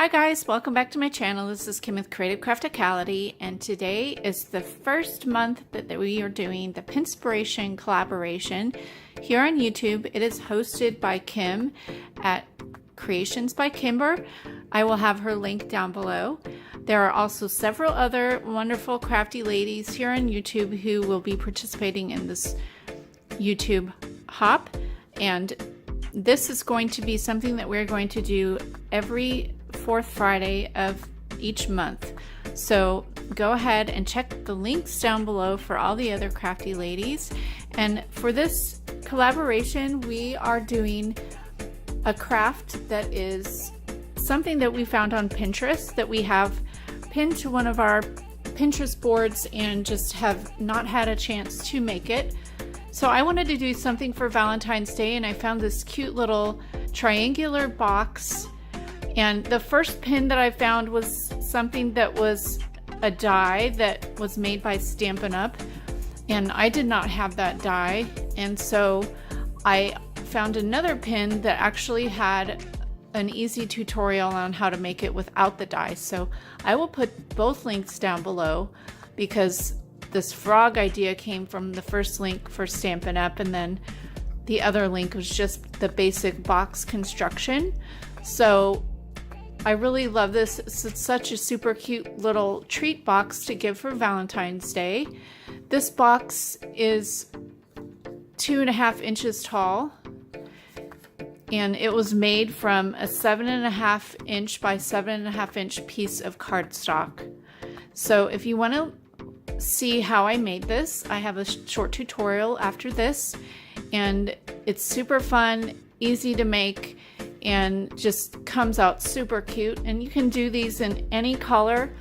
Hi guys, welcome back to my channel. This is Kim with Creative Crafticality, and today is the first month that we are doing the Pinspiration collaboration here on YouTube. It is hosted by Kim at Kreationsby Kimber. I will have her link down below. There are also several other wonderful crafty ladies here on YouTube who will be participating in this YouTube hop, and this is going to be something that we're going to do every fourth Friday of each month. So go ahead and check the links down below for all the other crafty ladies. And for this collaboration, we are doing a craft that is something that we found on Pinterest that we have pinned to one of our Pinterest boards and just have not had a chance to make it. So I wanted to do something for Valentine's Day, and I found this cute little triangular box. And the first pin that I found was something that was a die that was made by Stampin' Up, and I did not have that die, and so I found another pin that actually had an easy tutorial on how to make it without the die. So I will put both links down below because this frog idea came from the first link for Stampin' Up, and then the other link was just the basic box construction. So I really love this. It's such a super cute little treat box to give for Valentine's Day. This box is 2.5 inches tall, and it was made from a 7.5 inch by 7.5 inch piece of cardstock. So if you want to see how I made this, I have a short tutorial after this, and it's super fun, easy to make, and just comes out super cute. And you can do these in any color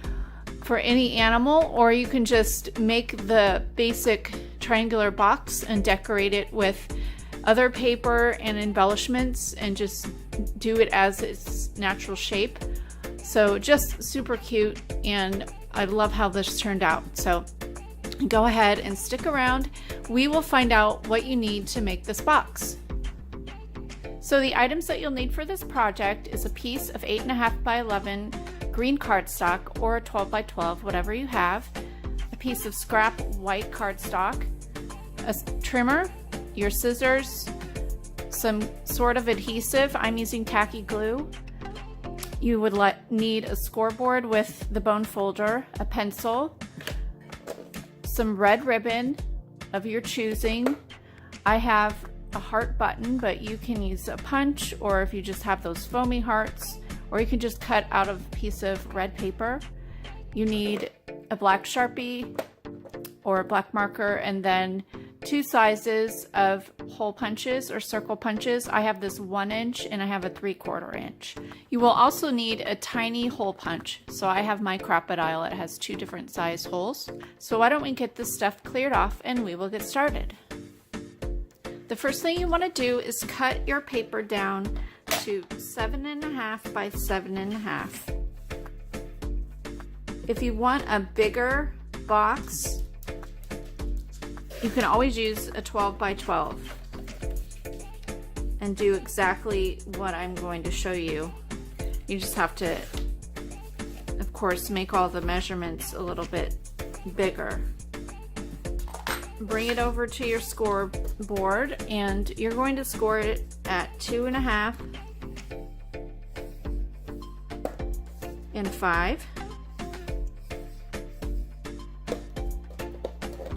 for any animal, or you can just make the basic triangular box and decorate it with other paper and embellishments and just do it as its natural shape. So just super cute, and I love how this turned out. So go ahead and stick around. We will find out what you need to make this box. So the items that you'll need for this project is a piece of 8.5 by 11 green cardstock, or 12 by 12, whatever you have, a piece of scrap white cardstock, a trimmer, your scissors, some sort of adhesive. I'm using tacky glue. You would need a scoreboard with the bone folder, a pencil, some red ribbon of your choosing. I have a heart button, but you can use a punch, or if you just have those foamy hearts, or you can just cut out of a piece of red paper. You need a black Sharpie or a black marker, and then 2 sizes of hole punches or circle punches. I have this 1 inch and I have a 3/4 inch. You will also need a tiny hole punch. So I have my Crocodile. It has 2 different size holes. So why don't we get this stuff cleared off and we will get started. The first thing you want to do is cut your paper down to 7.5 by 7.5. If you want a bigger box, you can always use a 12 by 12 and do exactly what I'm going to show you. You just have to, of course, make all the measurements a little bit bigger. Bring it over to your scoreboard, and you're going to score it at 2.5 and 5.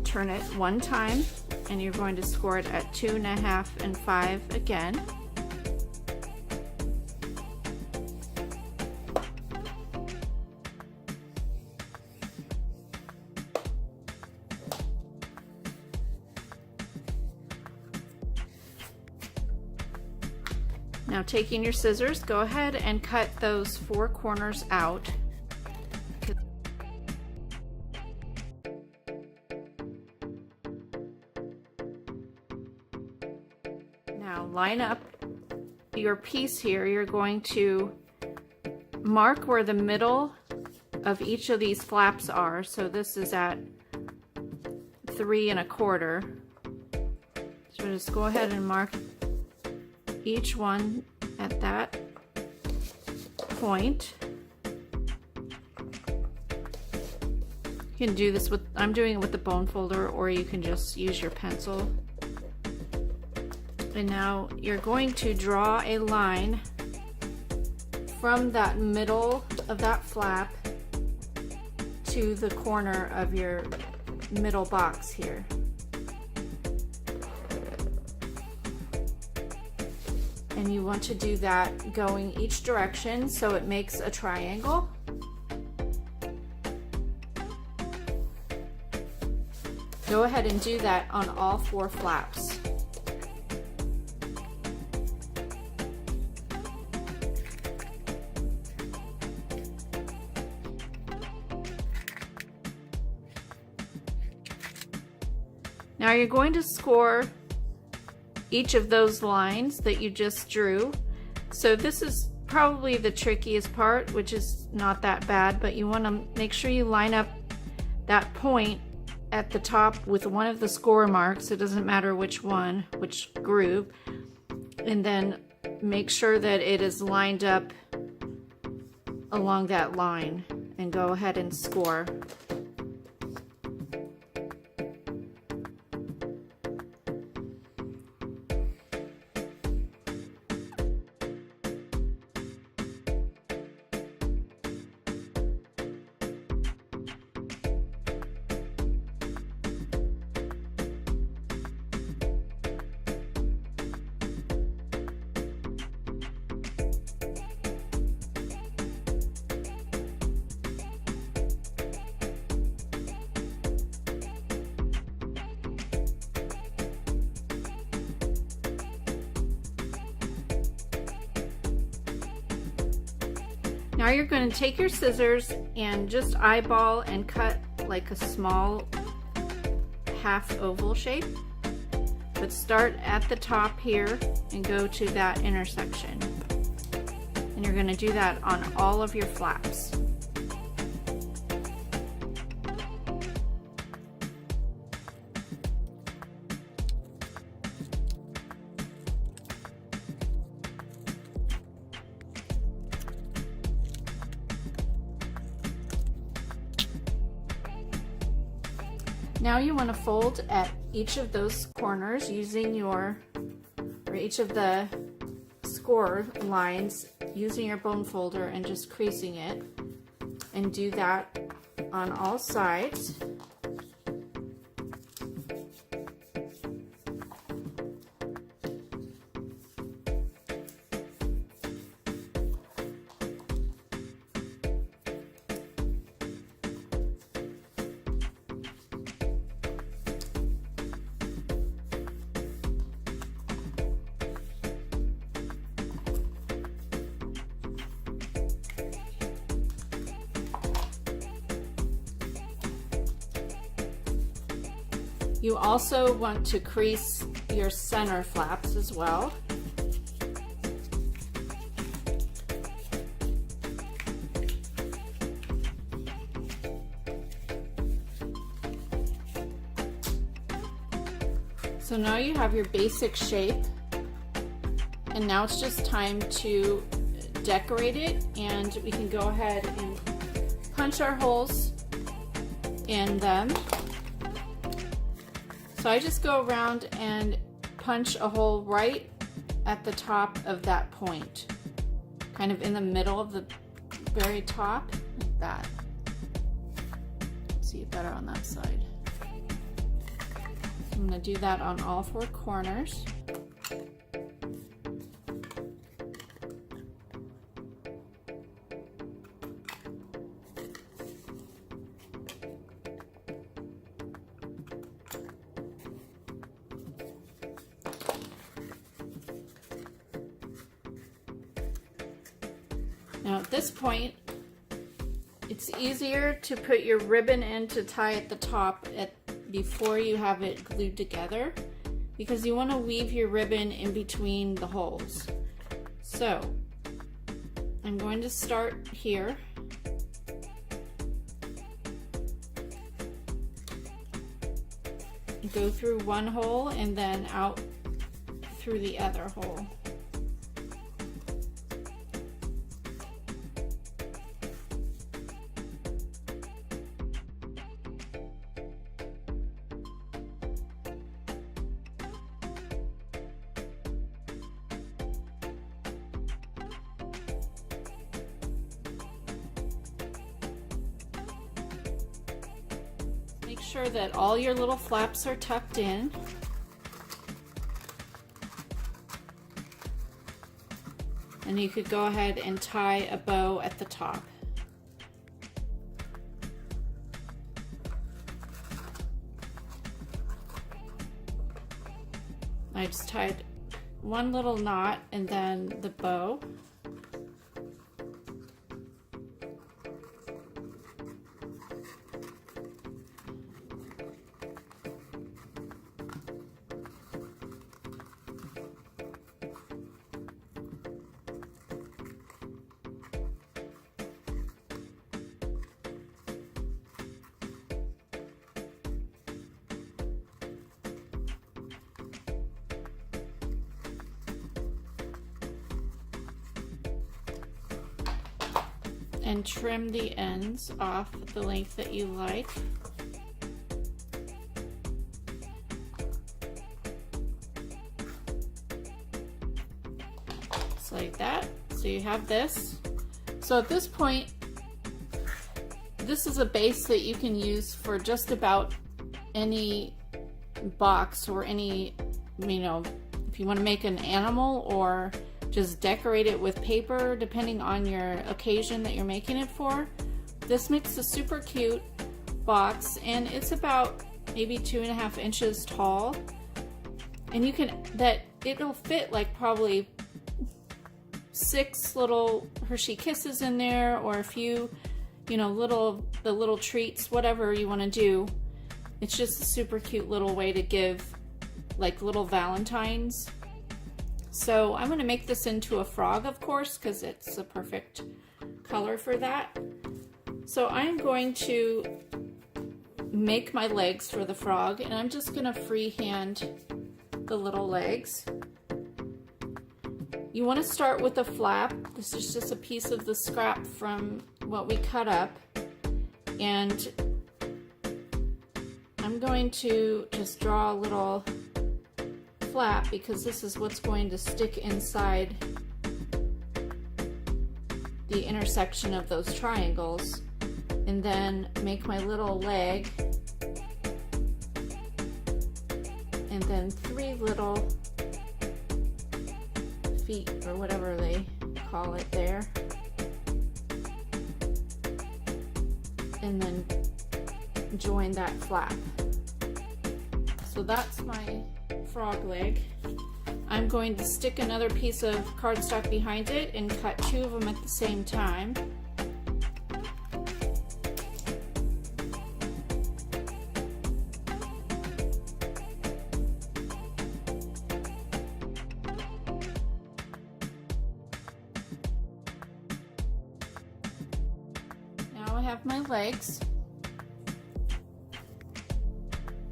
Turn it 1 time, and you're going to score it at 2.5 and 5 again. Now, taking your scissors, go ahead and cut those 4 corners out. Now line up your piece here. You're going to mark where the middle of each of these flaps are. So this is at 3 1/4. So just go ahead and mark each one at that point. You can do this with, I'm doing it with the bone folder, or you can just use your pencil. And now you're going to draw a line from that middle of that flap to the corner of your middle box here. And you want to do that going each direction so it makes a triangle. Go ahead and do that on all 4 flaps. Now you're going to score each of those lines that you just drew. So this is probably the trickiest part, which is not that bad, but you want to make sure you line up that point at the top with one of the score marks. It doesn't matter which one, which groove, and then make sure that it is lined up along that line, and go ahead and score. Now you're going to take your scissors and just eyeball and cut like a small half oval shape, but start at the top here and go to that intersection. And you're going to do that on all of your flaps. Now you want to fold at each of those corners using or each of the score lines using your bone folder and just creasing it, and do that on all sides. You also want to crease your center flaps as well. So now you have your basic shape, and now it's just time to decorate it, and we can go ahead and punch our holes in them. So I just go around and punch a hole right at the top of that point, kind of in the middle of the very top, like that. See it better on that side. I'm going to do that on all 4 corners. Now at this point, it's easier to put your ribbon in to tie at the top before you have it glued together, because you want to weave your ribbon in between the holes. So I'm going to start here. Go through one hole and then out through the other hole. sure that all your little flaps are tucked in. And you could go ahead and tie a bow at the top. I just tied one little knot and then the bow. And trim the ends off the length that you like. Just like that. So you have this. So at this point, this is a base that you can use for just about any box or any, you know, if you want to make an animal or just decorate it with paper depending on your occasion that you're making it for. This makes a super cute box, and it's about maybe 2.5 inches tall, and you can, it'll fit like probably 6 little Hershey Kisses in there, or a few, you know, the little treats, whatever you want to do. It's just a super cute little way to give like little Valentines. So I'm going to make this into a frog, of course, because it's a perfect color for that. So I'm going to make my legs for the frog, and I'm just going to freehand the little legs. You want to start with a flap. This is just a piece of the scrap from what we cut up, and I'm going to just draw a little flap because this is what's going to stick inside the intersection of those triangles, and then make my little leg, and then 3 little feet or whatever they call it there, and then join that flap. So that's my frog leg. I'm going to stick another piece of cardstock behind it and cut 2 of them at the same time. Now I have my legs.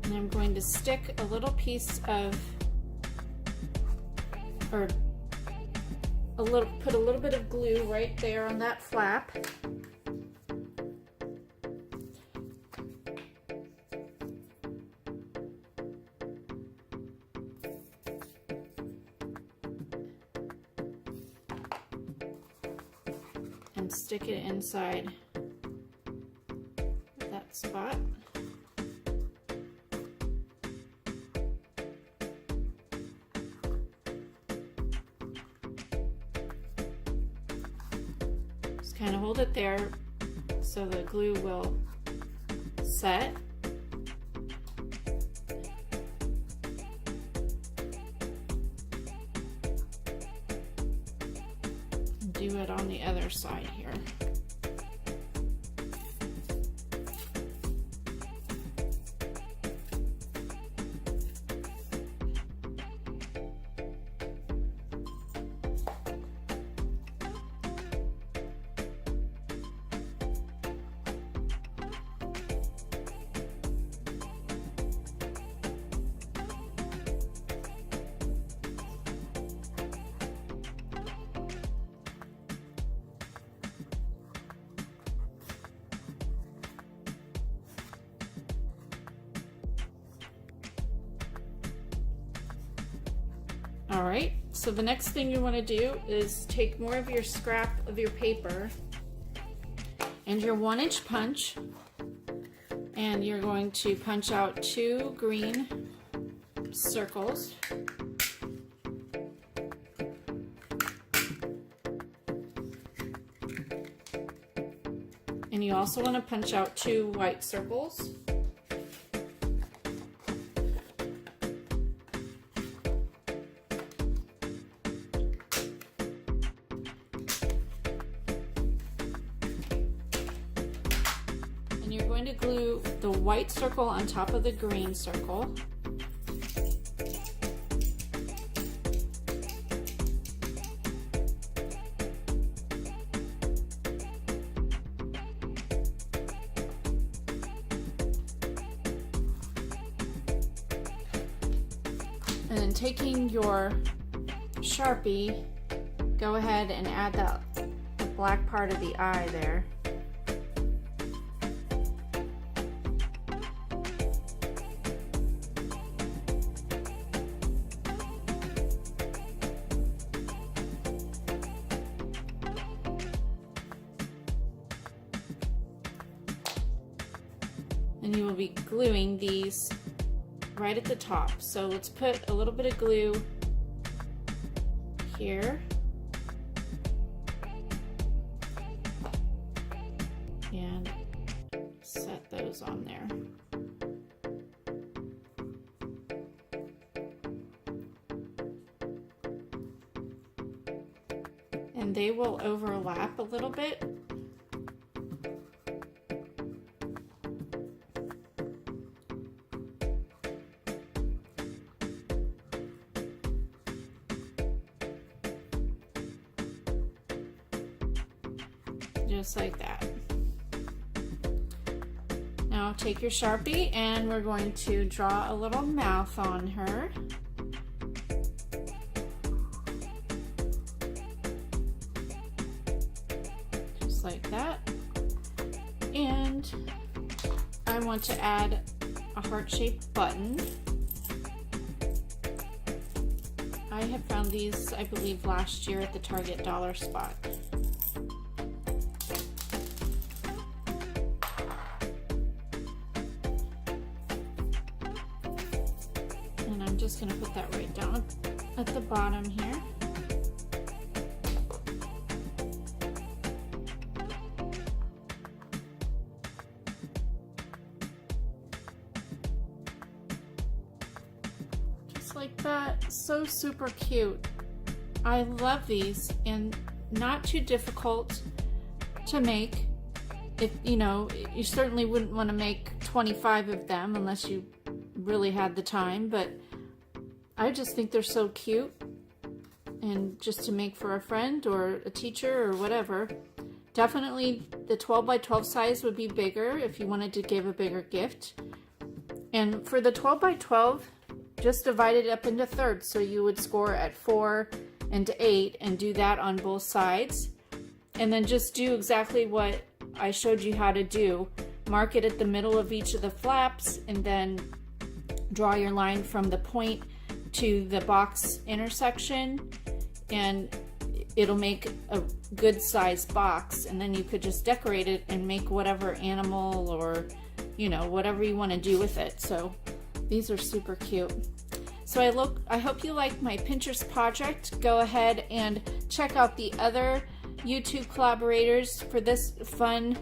And I'm going to stick a little piece of, or put a little bit of glue right there on that flap. And stick it inside that spot. Kind of hold it there so the glue will set. Do it on the other side here. All right, so the next thing you want to do is take more of your scrap of your paper and your 1-inch punch, And you're going to punch out 2 green circles. And you also want to punch out 2 white circles. And you're going to glue the white circle on top of the green circle. And then taking your Sharpie, go ahead and add the black part of the eye there. And you will be gluing these right at the top. So let's put a little bit of glue here. And set those on there. And they will overlap a little bit. Just like that. Now take your Sharpie and we're going to draw a little mouth on her. Just like that. And I want to add a heart-shaped button. I have found these, I believe, last year at the Target dollar spot. I'm just going to put that right down at the bottom here. Just like that. So super cute. I love these and not too difficult to make. If you know, you certainly wouldn't want to make 25 of them unless you really had the time, but I just think they're so cute, and just to make for a friend or a teacher or whatever. Definitely the 12 by 12 size would be bigger if you wanted to give a bigger gift. And for the 12 by 12, just divide it up into thirds. So you would score at 4 and 8 and do that on both sides. And then just do exactly what I showed you how to do. Mark it at the middle of each of the flaps and then draw your line from the point to the box intersection, and it'll make a good sized box, and then you could just decorate it and make whatever animal or, you know, whatever you want to do with it. So these are super cute. So I hope you like my Pinterest project. Go ahead and check out the other YouTube collaborators for this fun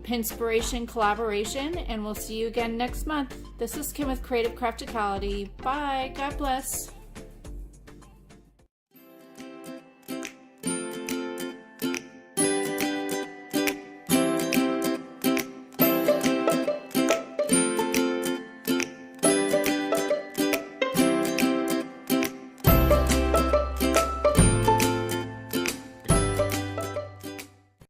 Pinspiration collaboration, and we'll see you again next month. This is Kim with Creative Crafticality. Bye. God bless.